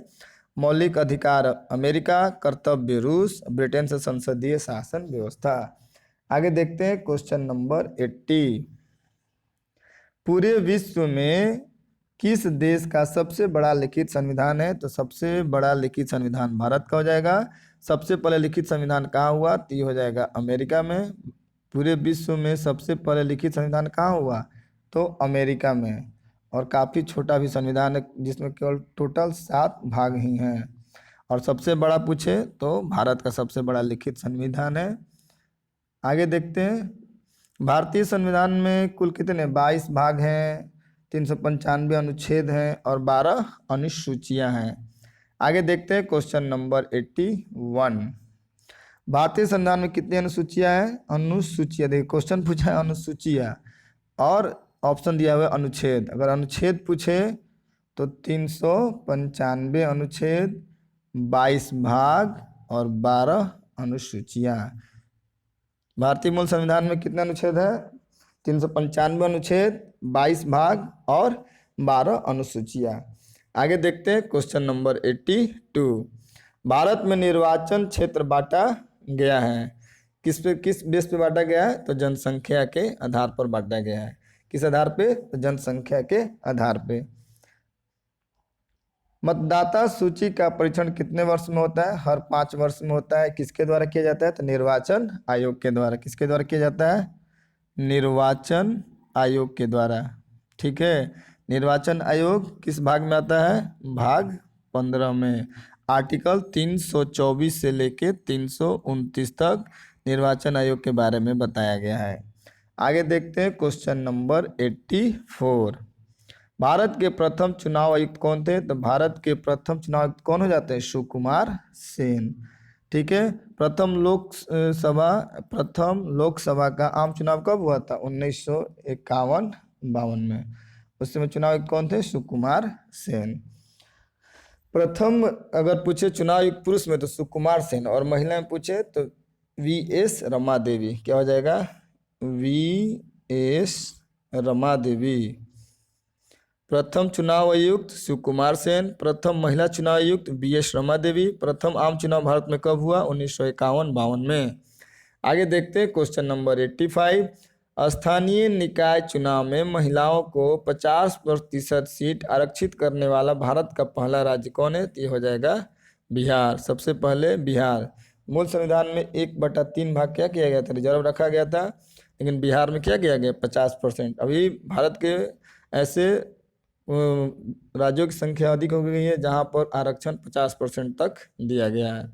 मौलिक अधिकार अमेरिका, कर्तव्य रूस, ब्रिटेन से संसदीय शासन व्यवस्था। आगे देखते हैं क्वेश्चन नंबर 80। पूरे विश्व में किस देश का सबसे बड़ा लिखित संविधान है? तो सबसे बड़ा लिखित संविधान भारत का हो जाएगा। सबसे पहले लिखित संविधान कहाँ हुआ? तो ये हो जाएगा अमेरिका में। पूरे विश्व में सबसे पहले लिखित संविधान कहाँ हुआ? तो अमेरिका में। और काफ़ी छोटा भी संविधान है, जिसमें केवल टोटल 7 भाग ही हैं। और सबसे बड़ा पूछे तो भारत का सबसे बड़ा लिखित संविधान है। आगे देखते हैं। भारतीय संविधान में कुल कितने 22 भाग हैं, 395 अनुच्छेद हैं और 12 अनुसूचियां हैं। आगे देखते हैं क्वेश्चन नंबर 81। भारतीय संविधान में कितनी अनुसूचियां हैं? अनुसूचियां, देखिए क्वेश्चन पूछा है अनुसूचियां और ऑप्शन दिया हुआ है अनुच्छेद। अगर अनुच्छेद पूछे तो 395 अनुच्छेद, 22 भाग और 12 अनुसूचियां। भारतीय मूल संविधान में कितने अनुच्छेद है? 395 अनुच्छेद, 22 भाग और 12 अनुसूचियां। आगे देखते हैं क्वेश्चन नंबर 82। भारत में निर्वाचन क्षेत्र बांटा गया है, किस बेस पे बांटा गया है? तो जनसंख्या के आधार पर बांटा गया है। किस आधार पे? तो जनसंख्या के आधार पे। मतदाता सूची का परीक्षण कितने वर्ष में होता है? हर 5 वर्ष में होता है। किसके द्वारा किया जाता है? तो निर्वाचन आयोग के द्वारा। किसके द्वारा किया जाता है? निर्वाचन आयोग के द्वारा। ठीक है। निर्वाचन आयोग किस भाग में आता है? भाग 15 में। आर्टिकल 324 से लेके 329 तक निर्वाचन आयोग के बारे में बताया गया है। आगे देखते हैं क्वेश्चन नंबर 84। भारत के प्रथम चुनाव आयुक्त कौन थे? तो भारत के प्रथम चुनाव आयुक्त कौन हो जाते हैं? सुकुमार सेन। ठीक है। प्रथम लोकसभा का आम चुनाव कब हुआ था? 1951-52 में। उस समय चुनाव आयुक्त कौन थे? सुकुमार सेन। प्रथम अगर पूछे चुनाव आयुक्त पुरुष में तो सुकुमार सेन, और महिला में पूछे तो वी.एस. रमा देवी। क्या हो जाएगा? वी.एस. रमा देवी। प्रथम चुनाव आयुक्त सुकुमार सेन, प्रथम महिला चुनाव आयुक्त वी.एस. रमा देवी। प्रथम आम चुनाव भारत में कब हुआ? 1951-52 में। आगे देखते हैं क्वेश्चन नंबर 85। स्थानीय निकाय चुनाव में महिलाओं को 50% सीट आरक्षित करने वाला भारत का पहला राज्य कौन है? तो ये हो जाएगा बिहार। सबसे पहले बिहार। मूल संविधान में 1/3 भाग क्या किया गया था? रिजर्व रखा गया था। लेकिन बिहार में क्या किया गया? 50%। अभी भारत के ऐसे राज्यों की संख्या अधिक हो गई है जहां पर आरक्षण 50% तक दिया गया है।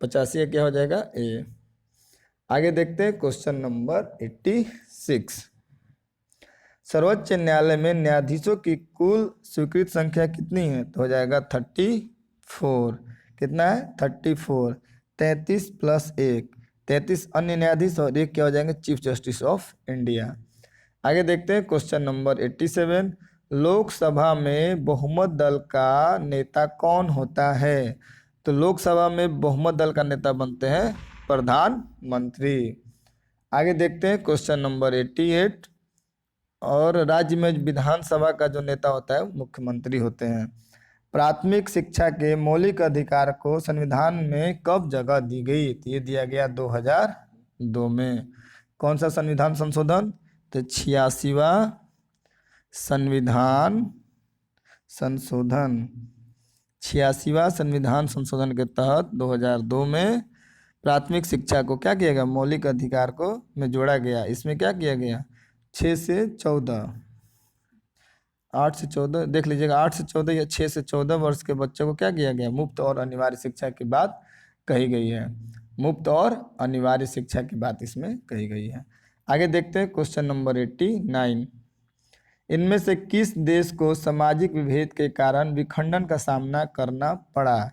85 क्या हो जाएगा ए। आगे देखते हैं क्वेश्चन नंबर 86। सर्वोच्च न्यायालय में न्यायाधीशों की कुल स्वीकृत संख्या कितनी है? तो हो जाएगा 34। कितना है? 34। 33 प्लस 1, 33 अन्य न्यायाधीश और एक क्या हो जाएंगे? Chief justice of India. आगे देखते हैं क्वेश्चन नंबर 87। लोकसभा में बहुमत दल का नेता कौन होता है? तो लोकसभा में बहुमत दल का नेता बनते हैं प्रधानमंत्री। आगे देखते हैं क्वेश्चन नंबर 88। और राज्य में विधानसभा का जो नेता होता है मुख्यमंत्री होते हैं। प्राथमिक शिक्षा के मौलिक अधिकार को संविधान में कब जगह दी गई? तो ये दिया गया 2002 में। कौन सा संविधान संशोधन? तो 86वां संविधान संशोधन। 86वां संविधान संशोधन के तहत 2002 में प्राथमिक शिक्षा को क्या किया गया? मौलिक अधिकार को में जोड़ा गया। इसमें क्या किया गया? 6 से 14, 8 से 14 देख लीजिएगा, 8 से 14 या 6 से 14 वर्ष के बच्चों को क्या किया गया? मुफ्त और अनिवार्य शिक्षा की बात कही गई है। मुफ्त और अनिवार्य शिक्षा की बात इसमें कही गई है। आगे देखते हैं क्वेश्चन नंबर 89। इनमें से किस देश को सामाजिक विभेद के कारण विखंडन का सामना करना पड़ा?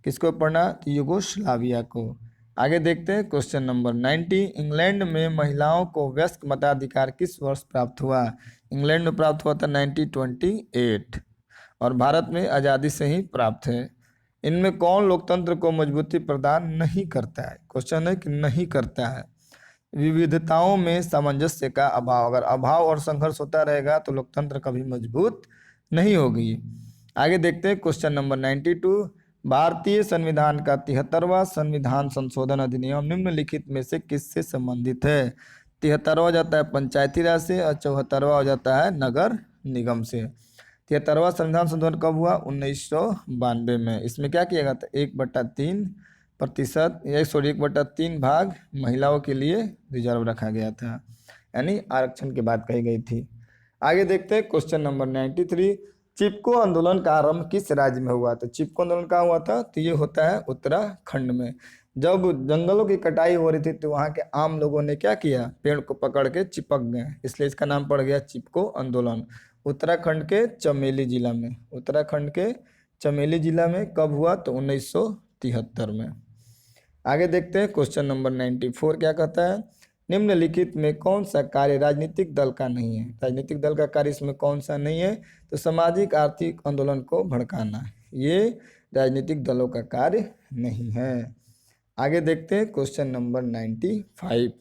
किसको पड़ा? तो यूगोस्लाविया को। आगे देखते हैं क्वेश्चन नंबर 90। इंग्लैंड में महिलाओं को वयस्क मताधिकार किस वर्ष प्राप्त हुआ? इंग्लैंड में प्राप्त हुआ था 1928 और भारत में आज़ादी से ही प्राप्त है। इनमें कौन लोकतंत्र को मजबूती प्रदान नहीं करता है? क्वेश्चन है कि नहीं करता है। विविधताओं में सामंजस्य का अभाव। अगर अभाव और संघर्ष होता रहेगा तो लोकतंत्र कभी मजबूत नहीं होगी। आगे देखते हैं क्वेश्चन नंबर 92। भारतीय संविधान का 73वां संविधान संशोधन अधिनियम निम्नलिखित में से किससे संबंधित है? 73वां हो जाता है पंचायती राज से और 74वां हो जाता है नगर निगम से। 73वां संविधान संशोधन कब हुआ? 1992 में। इसमें क्या किया गया था? 1/3% या 1/3 भाग महिलाओं के लिए रिजर्व रखा गया था, यानी आरक्षण की बात कही गई थी। आगे देखते हैं क्वेश्चन नंबर 93। चिपको आंदोलन का आरंभ किस राज्य में हुआ? तो चिपको आंदोलन कहाँ हुआ था? तो ये होता है उत्तराखंड में। जब जंगलों की कटाई हो रही थी तो वहाँ के आम लोगों ने क्या किया? पेड़ को पकड़ के चिपक गए, इसलिए इसका नाम पड़ गया चिपको आंदोलन। उत्तराखंड के चमेली जिला में। उत्तराखंड के चमेली जिला में कब हुआ? तो 1973 में। आगे देखते हैं क्वेश्चन नंबर 94 क्या कहता है? निम्नलिखित में कौन सा कार्य राजनीतिक दल का नहीं है? राजनीतिक दल का कार्य इसमें कौन सा नहीं है? तो सामाजिक आर्थिक आंदोलन को भड़काना, ये राजनीतिक दलों का कार्य नहीं है। आगे देखते हैं क्वेश्चन नंबर 95।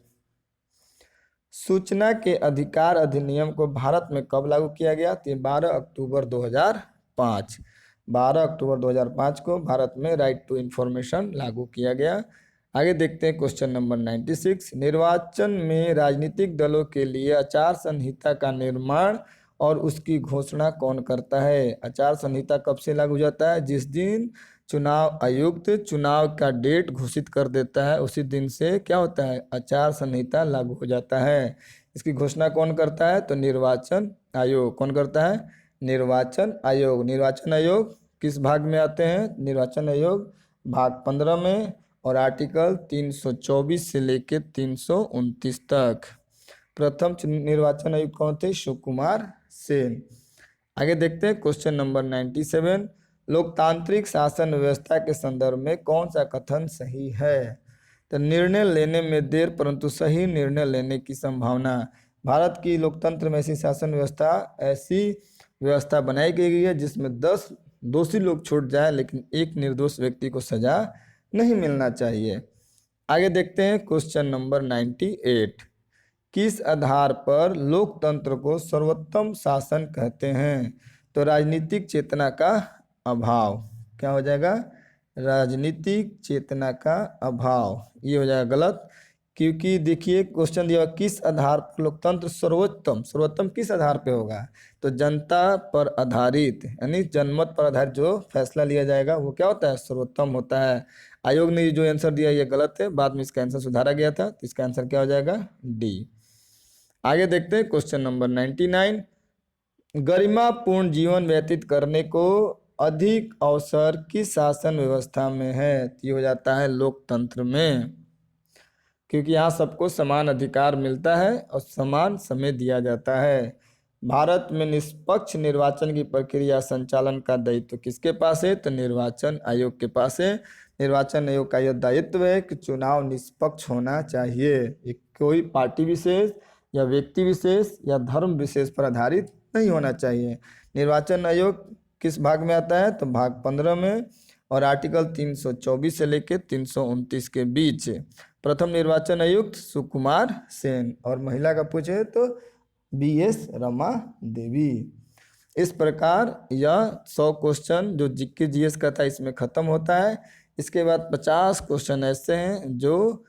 सूचना के अधिकार अधिनियम को भारत में कब लागू किया गया? तो 12 अक्टूबर 2005। 12 अक्टूबर 2005 को भारत में राइट टू इंफॉर्मेशन लागू किया गया। आगे देखते हैं क्वेश्चन नंबर 96। निर्वाचन में राजनीतिक दलों के लिए आचार संहिता का निर्माण और उसकी घोषणा कौन करता है? आचार संहिता कब से लागू हो जाता है? जिस दिन चुनाव आयुक्त चुनाव का डेट घोषित कर देता है उसी दिन से क्या होता है? आचार संहिता लागू हो जाता है। इसकी घोषणा कौन करता है? तो निर्वाचन आयोग। कौन करता है? निर्वाचन आयोग। निर्वाचन आयोग किस भाग में आते हैं? निर्वाचन आयोग भाग 15 में और आर्टिकल 324 से लेकर 329 तक। प्रथम निर्वाचन आयुक्त कौन थे? शिव कुमार सेन। आगे देखते हैं क्वेश्चन नंबर 97। लोकतांत्रिक शासन व्यवस्था के संदर्भ में कौन सा कथन सही है? तो निर्णय लेने में देर परंतु सही निर्णय लेने की संभावना। भारत की लोकतंत्र में ऐसी शासन व्यवस्था, ऐसी व्यवस्था बनाई गई है जिसमें 10 दोषी लोग छूट जाए लेकिन एक निर्दोष व्यक्ति को सजा नहीं मिलना चाहिए। आगे देखते हैं क्वेश्चन नंबर 98। किस आधार पर लोकतंत्र को सर्वोत्तम शासन कहते हैं? तो राजनीतिक चेतना का अभाव। क्या हो जाएगा? राजनीतिक चेतना का अभाव। ये हो जाएगा गलत, क्योंकि देखिए क्वेश्चन दिया किस आधार पर लोकतंत्र सर्वोत्तम। सर्वोत्तम किस आधार पे होगा? तो जनता पर आधारित, यानी जनमत पर आधारित जो फैसला लिया जाएगा वो क्या होता है? सर्वोत्तम होता है। आयोग ने जो आंसर दिया ये गलत है, बाद में इसका आंसर सुधारा गया था, तो इसका आंसर क्या हो जाएगा? डी। आगे देखते हैं क्वेश्चन नंबर 99। गरिमापूर्ण जीवन व्यतीत करने को अधिक अवसर किस शासन व्यवस्था में है? तो ये हो जाता है लोकतंत्र में, क्योंकि यहाँ सबको समान अधिकार मिलता है और समान समय दिया जाता है। भारत में निष्पक्ष निर्वाचन की प्रक्रिया संचालन का दायित्व किसके पास है? तो निर्वाचन आयोग के पास है। निर्वाचन आयोग का यह दायित्व है कि चुनाव निष्पक्ष होना चाहिए, एक कोई पार्टी विशेष या व्यक्ति विशेष या धर्म विशेष पर आधारित नहीं होना चाहिए। निर्वाचन आयोग किस भाग में आता है? तो भाग 15 में, और आर्टिकल 324 से लेकर 329 के बीच। प्रथम निर्वाचन आयुक्त सुकुमार सेन, और महिला का पूछे तो BS रमा देवी। इस प्रकार यह 100 क्वेश्चन जो जीके जीएस का था इसमें खत्म होता है। इसके बाद 50 क्वेश्चन ऐसे हैं जो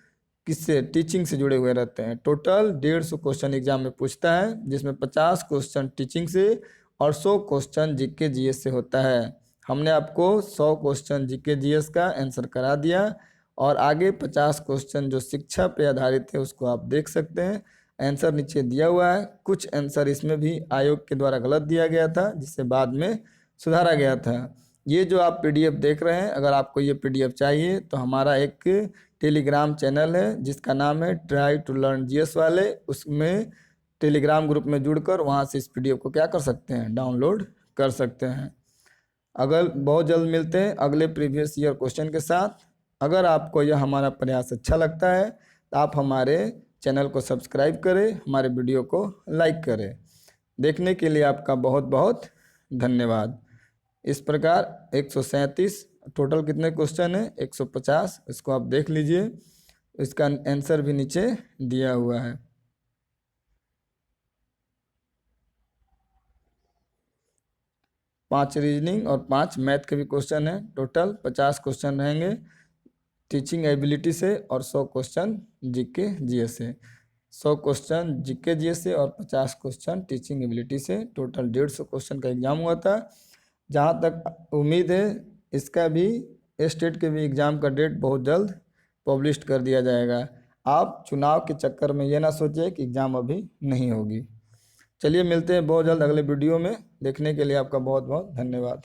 किससे? टीचिंग से जुड़े हुए रहते हैं। टोटल 150 क्वेश्चन एग्जाम में पूछता है, जिसमें 50 क्वेश्चन टीचिंग से और 100 क्वेश्चन जीके जीएस से होता है। हमने आपको 100 क्वेश्चन जीके जीएस का आंसर करा दिया, और आगे 50 क्वेश्चन जो शिक्षा पे आधारित है उसको आप देख सकते हैं। आंसर नीचे दिया हुआ है। कुछ आंसर इसमें भी आयोग के द्वारा गलत दिया गया था, जिसे बाद में सुधारा गया था। ये जो आप PDF देख रहे हैं, अगर आपको ये PDF चाहिए तो हमारा एक टेलीग्राम चैनल है जिसका नाम है ट्राई टू लर्न जीएस वाले, उसमें टेलीग्राम ग्रुप में जुड़कर वहाँ से इस PDF को क्या कर सकते हैं? डाउनलोड कर सकते हैं। अगर बहुत जल्द मिलते हैं अगले प्रीवियस ईयर क्वेश्चन के साथ। अगर आपको यह हमारा प्रयास अच्छा लगता है तो आप हमारे चैनल को सब्सक्राइब करें, हमारे वीडियो को लाइक करें। देखने के लिए आपका बहुत बहुत धन्यवाद। इस प्रकार 137 टोटल कितने क्वेश्चन है? 150, इसको आप देख लीजिए। इसका आंसर भी नीचे दिया हुआ है। पाँच रीजनिंग और 5 मैथ के भी क्वेश्चन है। टोटल 50 क्वेश्चन रहेंगे टीचिंग एबिलिटी से, और 100 क्वेश्चन जीके जीएस से। 100 क्वेश्चन जीके जीएस से और 50 क्वेश्चन टीचिंग एबिलिटी से। टोटल 150 क्वेश्चन का एग्जाम हुआ था। जहाँ तक उम्मीद है इसका भी स्टेट के भी एग्ज़ाम का डेट बहुत जल्द पब्लिश कर दिया जाएगा। आप चुनाव के चक्कर में ये ना सोचिए कि एग्ज़ाम अभी नहीं होगी। चलिए मिलते हैं बहुत जल्द अगले वीडियो में। देखने के लिए आपका बहुत बहुत धन्यवाद।